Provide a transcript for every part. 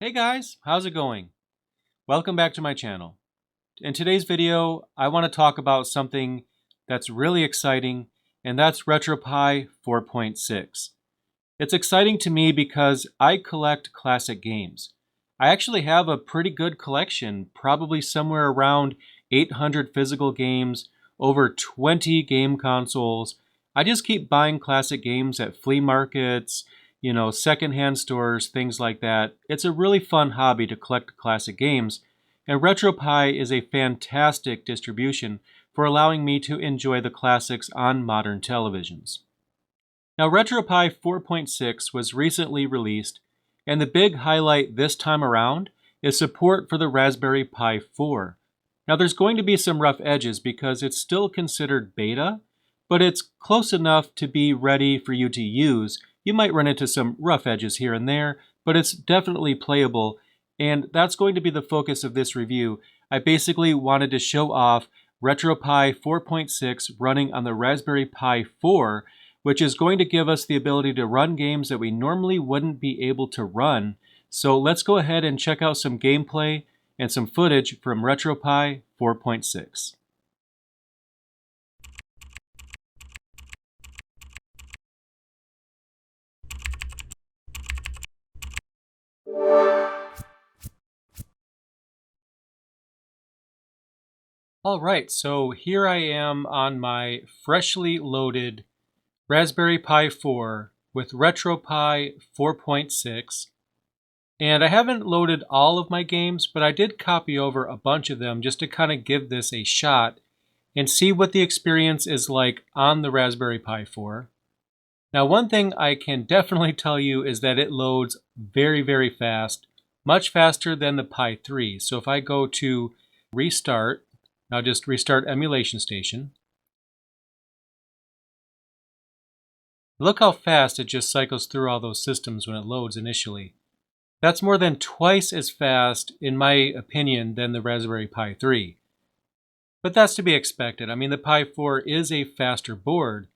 Hey guys, how's it going? Welcome back to my channel. In today's video, I want to talk about something that's really exciting, and that's RetroPie 4.6. It's exciting to me because I collect classic games. I actually have a pretty good collection, probably somewhere around 800 physical games, over 20 game consoles. I just keep buying classic games at flea markets, secondhand stores, things like that. It's a really fun hobby to collect classic games, and RetroPie is a fantastic distribution for allowing me to enjoy the classics on modern televisions. Now, RetroPie 4.6 was recently released, and the big highlight this time around is support for the Raspberry Pi 4. Now, there's going to be some rough edges because it's still considered beta, but it's close enough to be ready for you to use. You might run into some rough edges here and there, but it's definitely playable, and that's going to be the focus of this review. I basically wanted to show off RetroPie 4.6 running on the Raspberry Pi 4, which is going to give us the ability to run games that we normally wouldn't be able to run. So let's go ahead and check out some gameplay and some footage from RetroPie 4.6. Alright, so here I am on my freshly loaded Raspberry Pi 4 with RetroPie 4.6. And I haven't loaded all of my games, but I did copy over a bunch of them just to kind of give this a shot and see what the experience is like on the Raspberry Pi 4. Now, one thing I can definitely tell you is that it loads very, very fast, much faster than the Pi 3. So if I go to restart, I'll just restart Emulation Station. Look how fast it just cycles through all those systems when it loads initially. That's more than twice as fast, in my opinion, than the Raspberry Pi 3. But that's to be expected. I mean, the Pi 4 is a faster board.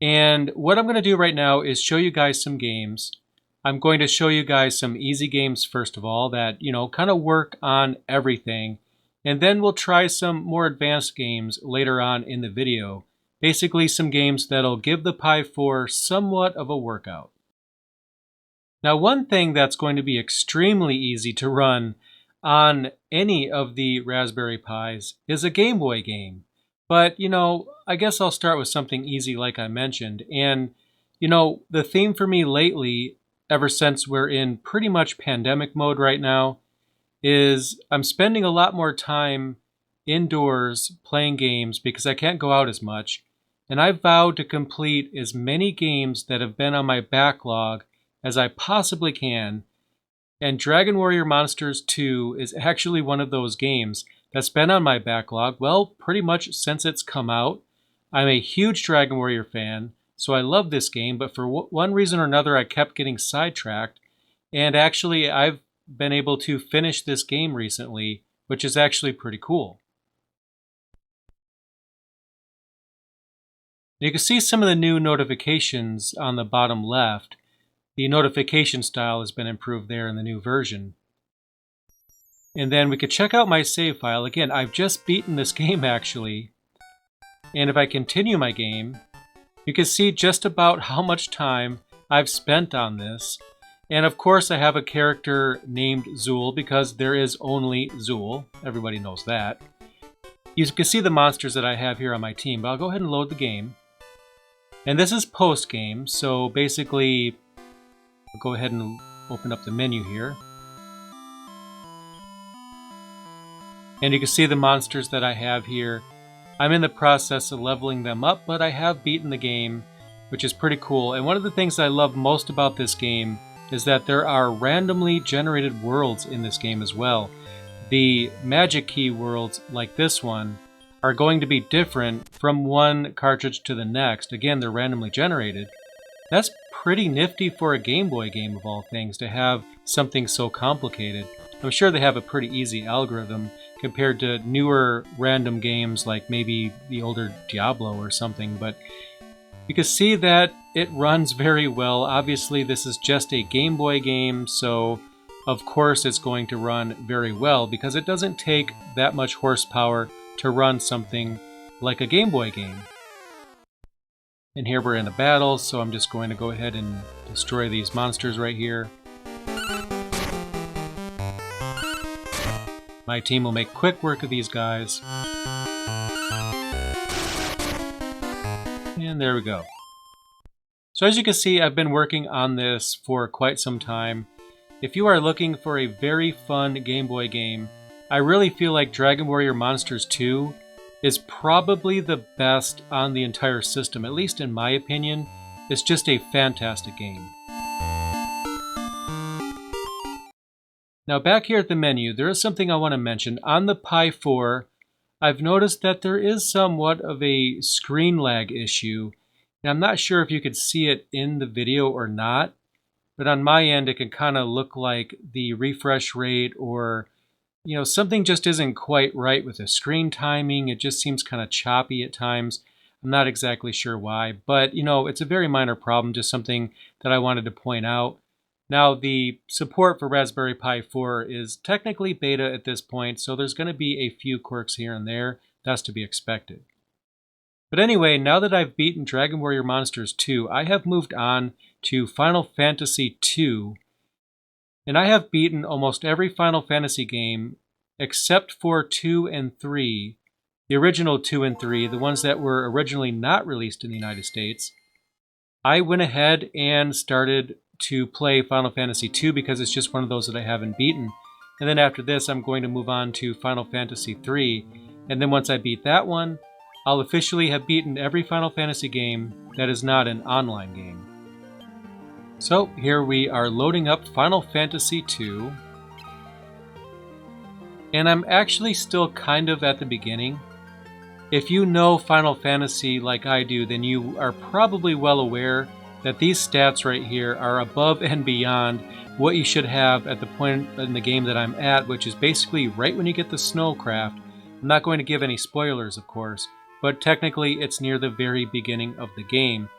And what I'm going to do right now is show you guys some games. I'm going to show you guys some easy games first of all that, kind of work on everything. And then we'll try some more advanced games later on in the video. Basically some games that'll give the Pi 4 somewhat of a workout. Now, one thing that's going to be extremely easy to run on any of the Raspberry Pis is a Game Boy game. But, I guess I'll start with something easy like I mentioned. And, the theme for me lately, ever since we're in pretty much pandemic mode right now, is I'm spending a lot more time indoors playing games because I can't go out as much. And I've vowed to complete as many games that have been on my backlog as I possibly can. And Dragon Warrior Monsters 2 is actually one of those games that's been on my backlog, well, pretty much since it's come out. I'm a huge Dragon Warrior fan, so I love this game, but for one reason or another I kept getting sidetracked. And actually I've been able to finish this game recently, which is actually pretty cool. You can see some of the new notifications on the bottom left. The notification style has been improved there in the new version. And then we could check out my save file. Again, I've just beaten this game actually. And if I continue my game, you can see just about how much time I've spent on this. And of course I have a character named Zool because there is only Zool. Everybody knows that. You can see the monsters that I have here on my team, but I'll go ahead and load the game. And this is post-game, so basically I'll go ahead and open up the menu here. And you can see the monsters that I have here. I'm in the process of leveling them up, but I have beaten the game, which is pretty cool. And one of the things I love most about this game is that there are randomly generated worlds in this game as well. The Magic Key worlds, like this one, are going to be different from one cartridge to the next. Again, they're randomly generated. That's pretty nifty for a Game Boy game of all things to have something so complicated. I'm sure they have a pretty easy algorithm compared to newer random games like maybe the older Diablo or something, but you can see that it runs very well. Obviously this is just a Game Boy game, so of course it's going to run very well because it doesn't take that much horsepower to run something like a Game Boy game. And here we're in a battle, so I'm just going to go ahead and destroy these monsters right here. My team will make quick work of these guys. And there we go. So as you can see, I've been working on this for quite some time. If you are looking for a very fun Game Boy game, I really feel like Dragon Warrior Monsters 2 is probably the best on the entire system, at least in my opinion. It's just a fantastic game. Now back here at the menu, there is something I want to mention. On the Pi 4, I've noticed that there is somewhat of a screen lag issue. And I'm not sure if you could see it in the video or not, but on my end it can kind of look like the refresh rate or something just isn't quite right with the screen timing. It just seems kind of choppy at times. I'm not exactly sure why, but it's a very minor problem, just something that I wanted to point out. Now, the support for Raspberry Pi 4 is technically beta at this point, so there's going to be a few quirks here and there. That's to be expected. But anyway, now that I've beaten Dragon Warrior Monsters 2, I have moved on to Final Fantasy 2, and I have beaten almost every Final Fantasy game except for 2 and 3, the original 2 and 3, the ones that were originally not released in the United States. I went ahead and started to play Final Fantasy 2 because it's just one of those that I haven't beaten. And then after this, I'm going to move on to Final Fantasy 3. And then once I beat that one, I'll officially have beaten every Final Fantasy game that is not an online game. So here we are loading up Final Fantasy 2. And I'm actually still kind of at the beginning. If you know Final Fantasy like I do, then you are probably well aware that these stats right here are above and beyond what you should have at the point in the game that I'm at, which is basically right when you get the Snowcraft. I'm not going to give any spoilers, of course, but technically it's near the very beginning of the game.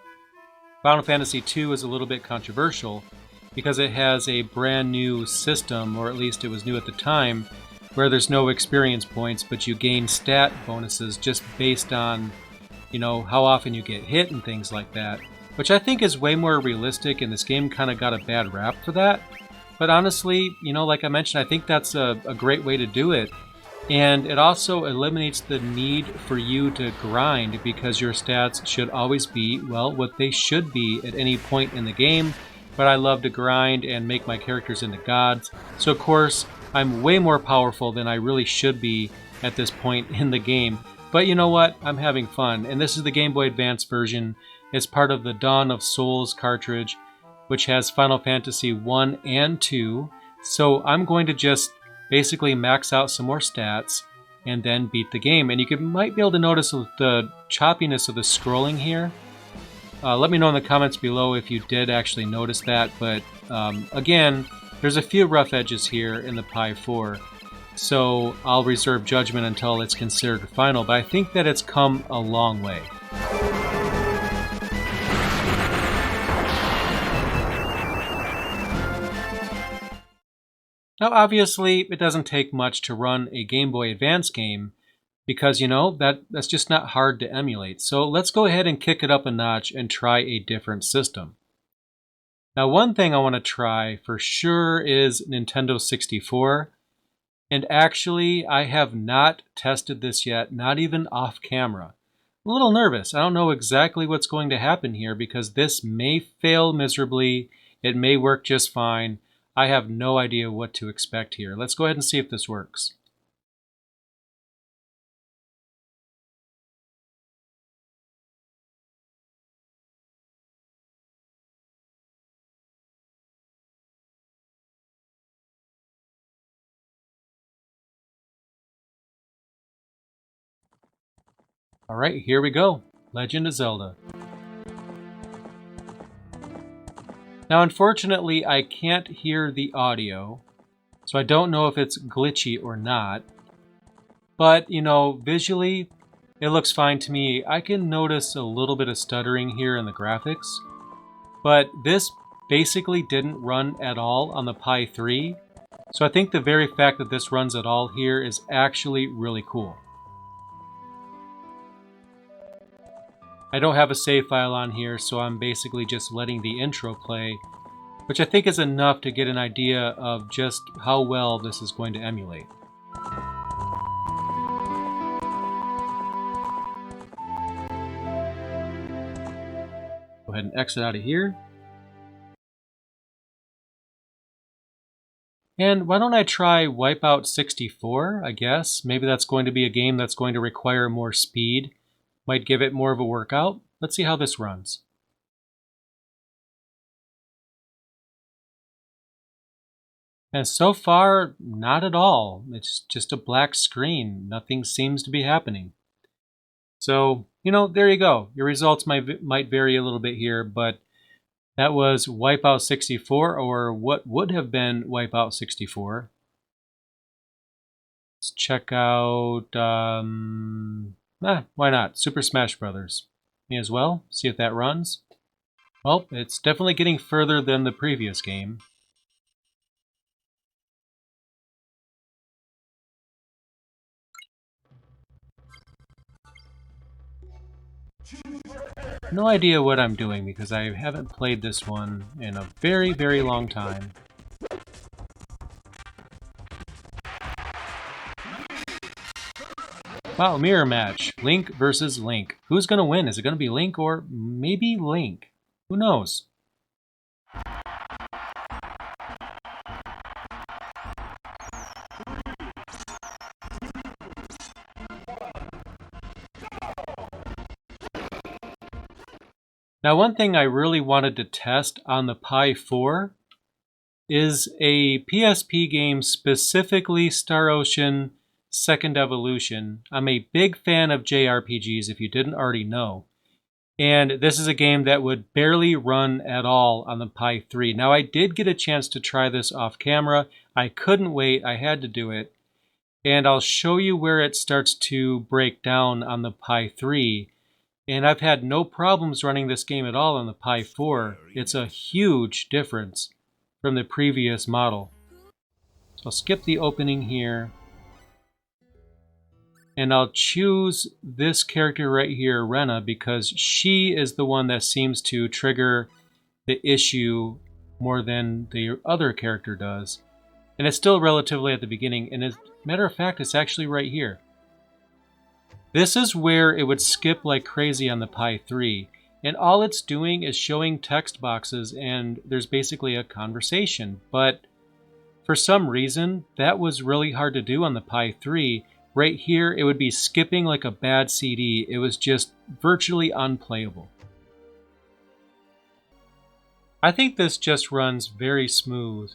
Final Fantasy II is a little bit controversial because it has a brand new system, or at least it was new at the time, where there's no experience points, but you gain stat bonuses just based on, how often you get hit and things like that, which I think is way more realistic, and this game kind of got a bad rap for that. But honestly, like I mentioned, I think that's a great way to do it. And it also eliminates the need for you to grind because your stats should always be, well, what they should be at any point in the game. But I love to grind and make my characters into gods. So of course, I'm way more powerful than I really should be at this point in the game. But you know what? I'm having fun. And this is the Game Boy Advance version. It's part of the Dawn of Souls cartridge, which has Final Fantasy 1 and 2. So I'm going to just basically max out some more stats and then beat the game. And you might be able to notice the choppiness of the scrolling here. Let me know in the comments below if you did actually notice that. But again, there's a few rough edges here in the Pi 4. So I'll reserve judgment until it's considered final. But I think that it's come a long way. Now, obviously, it doesn't take much to run a Game Boy Advance game because, that's just not hard to emulate. So let's go ahead and kick it up a notch and try a different system. Now, one thing I want to try for sure is Nintendo 64. And actually, I have not tested this yet, not even off camera. I'm a little nervous. I don't know exactly what's going to happen here because this may fail miserably. It may work just fine. I have no idea what to expect here. Let's go ahead and see if this works. All right, here we go. Legend of Zelda. Now, unfortunately, I can't hear the audio, so I don't know if it's glitchy or not. But, visually, it looks fine to me. I can notice a little bit of stuttering here in the graphics, but this basically didn't run at all on the Pi 3. So I think the very fact that this runs at all here is actually really cool. I don't have a save file on here, so I'm basically just letting the intro play, which I think is enough to get an idea of just how well this is going to emulate. Go ahead and exit out of here. And why don't I try Wipeout 64, I guess? Maybe that's going to be a game that's going to require more speed. Might give it more of a workout. Let's see how this runs. And so far, not at all. It's just a black screen. Nothing seems to be happening. So, there you go. Your results might vary a little bit here, but that was Wipeout 64, or what would have been Wipeout 64. Let's check out, why not? Super Smash Brothers. Me as well. See if that runs. Well, it's definitely getting further than the previous game. No idea what I'm doing because I haven't played this one in a very, very long time. Wow, mirror match. Link versus Link. Who's going to win? Is it going to be Link or maybe Link? Who knows? Now, one thing I really wanted to test on the Pi 4 is a PSP game, specifically Star Ocean Second Evolution. I'm a big fan of JRPGs, if you didn't already know. And this is a game that would barely run at all on the Pi 3. Now, I did get a chance to try this off camera. I couldn't wait. I had to do it. And I'll show you where it starts to break down on the Pi 3. And I've had no problems running this game at all on the Pi 4. It's a huge difference from the previous model. So I'll skip the opening here. And I'll choose this character right here, Rena, because she is the one that seems to trigger the issue more than the other character does. And it's still relatively at the beginning. And as a matter of fact, it's actually right here. This is where it would skip like crazy on the Pi 3. And all it's doing is showing text boxes and there's basically a conversation. But for some reason, that was really hard to do on the Pi 3. Right here, it would be skipping like a bad CD. It was just virtually unplayable. I think this just runs very smooth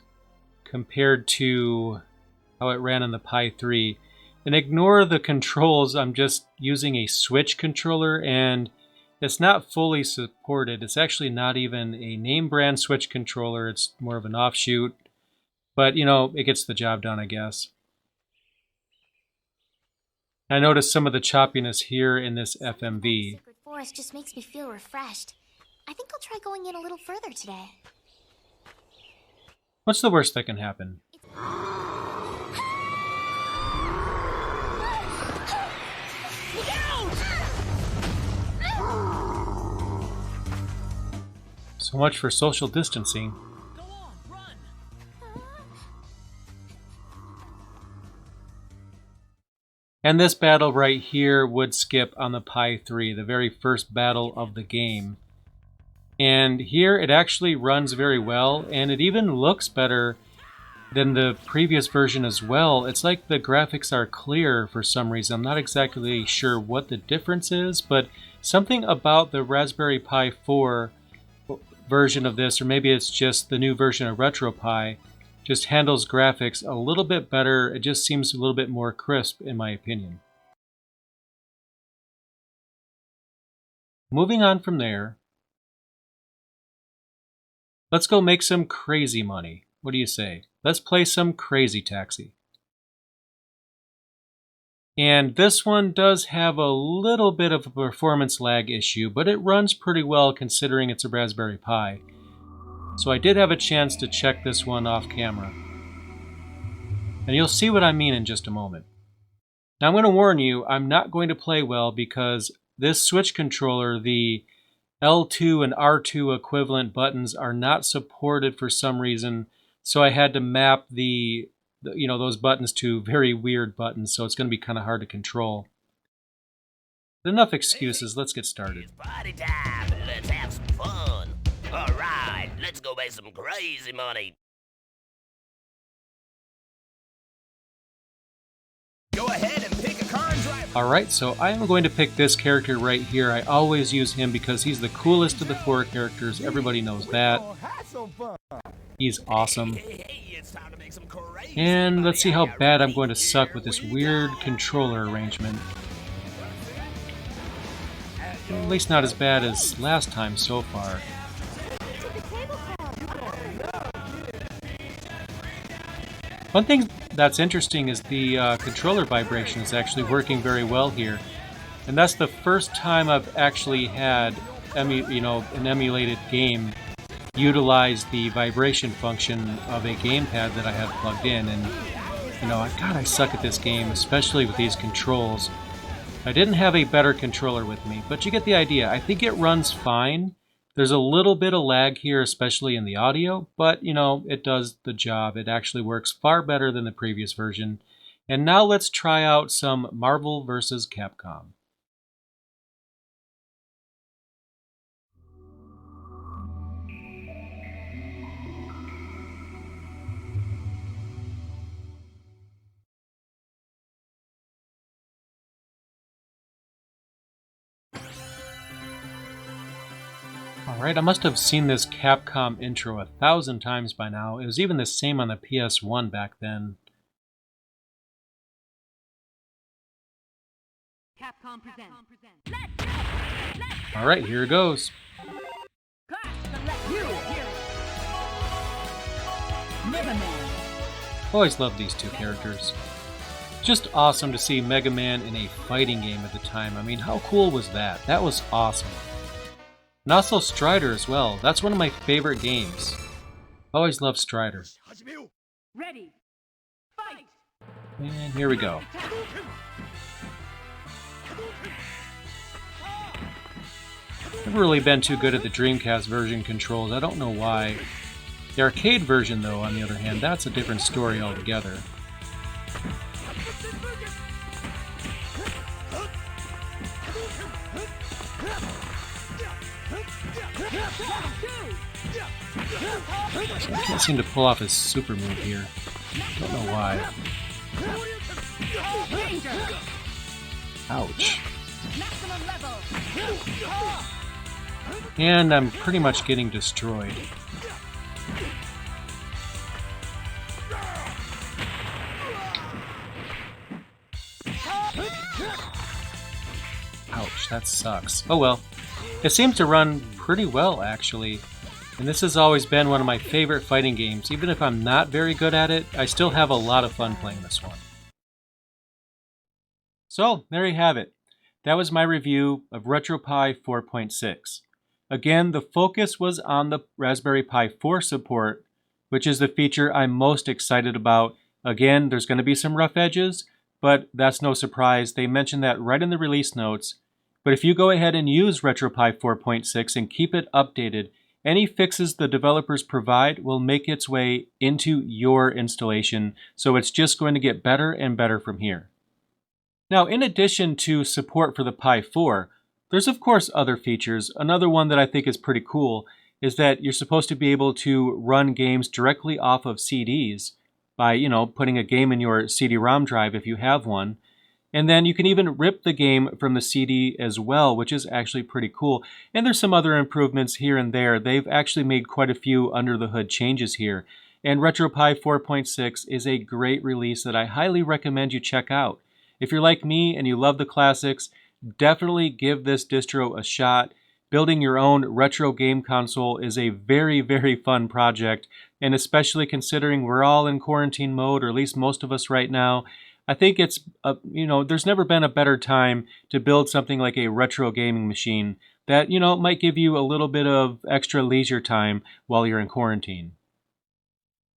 compared to how it ran on the Pi 3. And ignore the controls, I'm just using a Switch controller and it's not fully supported. It's actually not even a name brand Switch controller, it's more of an offshoot. But, it gets the job done, I guess. I noticed some of the choppiness here in this FMV. Sacred forest just makes me feel refreshed. I think I'll try going in a little further today. What's the worst that can happen? So much for social distancing. Go on, run. And this battle right here would skip on the Pi 3, the very first battle of the game. And here it actually runs very well, and it even looks better than the previous version as well. It's like the graphics are clear for some reason. I'm not exactly sure what the difference is, but something about the Raspberry Pi 4 version of this, or maybe it's just the new version of RetroPie, just handles graphics a little bit better. It just seems a little bit more crisp in my opinion. Moving on from there, let's go make some crazy money. What do you say? Let's play some Crazy Taxi. And this one does have a little bit of a performance lag issue, but it runs pretty well considering it's a Raspberry Pi. So I did have a chance to check this one off camera. And you'll see what I mean in just a moment. Now I'm going to warn you, I'm not going to play well because this Switch controller, the L2 and R2 equivalent buttons are not supported for some reason, so I had to map those buttons to very weird buttons, so it's going to be kind of hard to control. But enough excuses, let's get started. It's party time. Let's have some fun. All right, let's go make some crazy money. Go ahead and pick a car and drive. Alright, so I am going to pick this character right here. I always use him because he's the coolest of the 4 characters. Everybody knows that. He's awesome. It's time to make some crazy And let's see how money. bad I'm going to suck with this weird controller arrangement. At least not as bad as last time so far. One thing that's interesting is the controller vibration is actually working very well here. And that's the first time I've actually had an emulated game utilize the vibration function of a gamepad that I have plugged in. And God, I suck at this game, especially with these controls. I didn't have a better controller with me, but you get the idea. I think it runs fine. There's a little bit of lag here, especially in the audio, but it does the job. It actually works far better than the previous version. And now let's try out some Marvel vs. Capcom. Alright, I must have seen this Capcom intro 1,000 times by now. It was even the same on the PS1 back then. Capcom presents. Alright, here it goes. Mega Man. Always loved these 2 characters. Just awesome to see Mega Man in a fighting game at the time. I mean, how cool was that? That was awesome. And also Strider as well. That's one of my favorite games. Always loved Strider. Ready. Fight. And here we go. Never really been too good at the Dreamcast version controls. I don't know why. The arcade version, though, on the other hand, that's a different story altogether. I can't seem to pull off his super move here. Don't know why. Ouch. And I'm pretty much getting destroyed. Ouch, that sucks. Oh well. It seems to run pretty well, actually. And this has always been one of my favorite fighting games. Even if I'm not very good at it, I still have a lot of fun playing this one. So, there you have it. That was my review of RetroPie 4.6. Again, the focus was on the Raspberry Pi 4 support, which is the feature I'm most excited about. Again, there's going to be some rough edges, but that's no surprise. They mentioned that right in the release notes. But if you go ahead and use RetroPie 4.6 and keep it updated, any fixes the developers provide will make its way into your installation, so it's just going to get better and better from here. Now, in addition to support for the Pi 4, there's of course other features. Another one that I think is pretty cool is that you're supposed to be able to run games directly off of CDs by, putting a game in your CD-ROM drive if you have one. And then you can even rip the game from the CD as well, which is actually pretty cool. And there's some other improvements here and there. They've actually made quite a few under-the-hood changes here. And RetroPie 4.6 is a great release that I highly recommend you check out. If you're like me and you love the classics, definitely give this distro a shot. Building your own retro game console is a very, very fun project. And especially considering we're all in quarantine mode, or at least most of us right now, I think it's, there's never been a better time to build something like a retro gaming machine that, might give you a little bit of extra leisure time while you're in quarantine.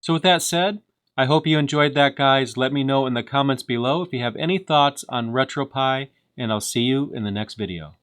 So with that said, I hope you enjoyed that, guys. Let me know in the comments below if you have any thoughts on RetroPie, and I'll see you in the next video.